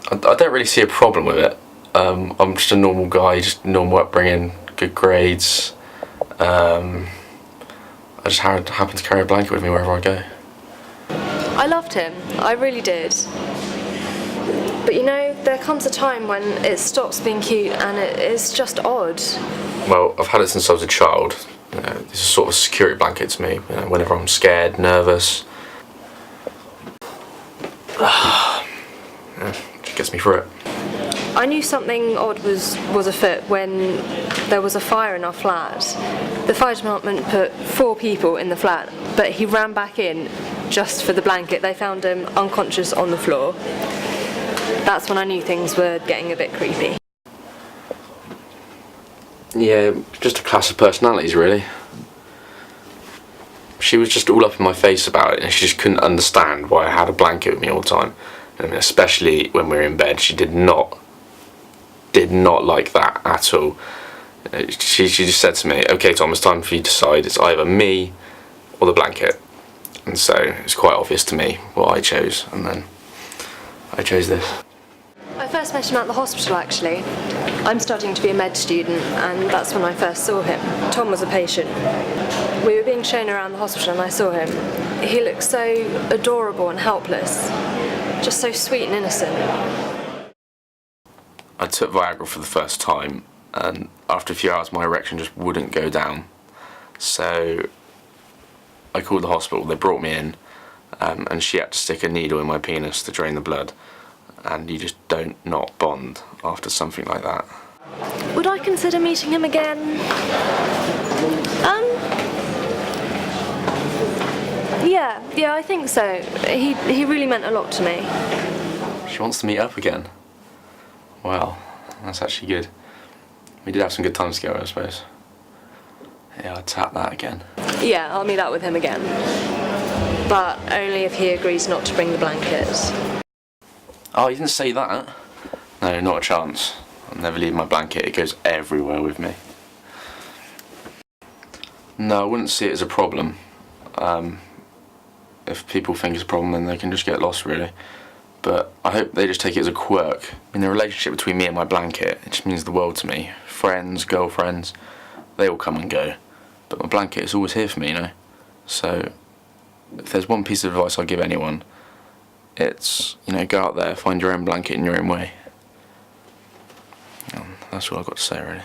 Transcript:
I don't really see a problem with it. I'm just a normal guy, just normal upbringing, good grades. I just happen to carry a blanket with me wherever I go. I loved him, I really did. But you know, there comes a time when it stops being cute and it's just odd. Well, I've had it since I was a child. You know, this is sort of a security blanket to me. You know, whenever I'm scared, nervous, it gets me through it. I knew something odd was afoot when there was a fire in our flat. The fire department put 4 people in the flat, but he ran back in just for the blanket. They found him unconscious on the floor. That's when I knew things were getting a bit creepy. Yeah, just a clash of personalities, really. She was just all up in my face about it, and she just couldn't understand why I had a blanket with me all the time. I mean, especially when we were in bed, she did not like that at all. She just said to me, "Okay, Tom, it's time for you to decide. It's either me or the blanket." And so it's quite obvious to me what I chose, and then I chose this. I first met him at the hospital, actually. I'm studying to be a med student, and that's when I first saw him. Tom was a patient. We were being shown around the hospital and I saw him. He looked so adorable and helpless, just so sweet and innocent. I took Viagra for the first time, and after a few hours my erection just wouldn't go down. So I called the hospital, they brought me in, and she had to stick a needle in my penis to drain the blood. And you just don't not bond after something like that. Would I consider meeting him again? Yeah, I think so. He really meant a lot to me. She wants to meet up again. Well, that's actually good. We did have some good times together, I suppose. Yeah, I'd tap that again. Yeah, I'll meet up with him again. But only if he agrees not to bring the blankets. Oh, you didn't say that? No, not a chance. I'll never leave my blanket, it goes everywhere with me. No, I wouldn't see it as a problem. If people think it's a problem, then they can just get lost, really. But I hope they just take it as a quirk. I mean, the relationship between me and my blanket, it just means the world to me. Friends, girlfriends, they all come and go. But my blanket is always here for me, you know? So, if there's one piece of advice I'll give anyone, it's, you know, go out there, find your own blanket in your own way. That's all I've got to say, really.